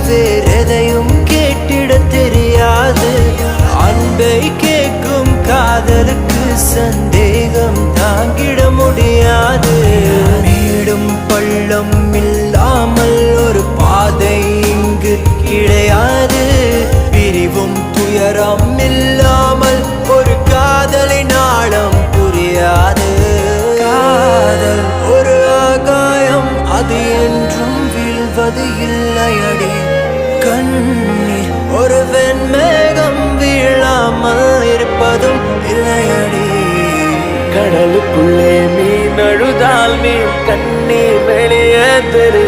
வேறெதையும் கேட்டிட தெரியாது. அன்பை கேட்கும் காதலுக்கு சந்தேகம் தாங்கிட முடியாது. மேடும் பள்ளம் இல்லாமல் ஒரு பாதை இங்கு கிடையாது. பிரிவும் துயரம் இல்லாமல் ஒரு காதலின் ஆழம் புரியாது. காதல் ஒரு ஆகாயம், அது என்றும் வீழ்வது இல்லையடி. கண்ணீர் ஒரு வெண்மேகம், வீழாமல் இருப்பதும் இல்லையடி. கடலுக்குள்ளே மீன் அழுதால் மீன் கண்ணீர் வெளியே தெரியும்.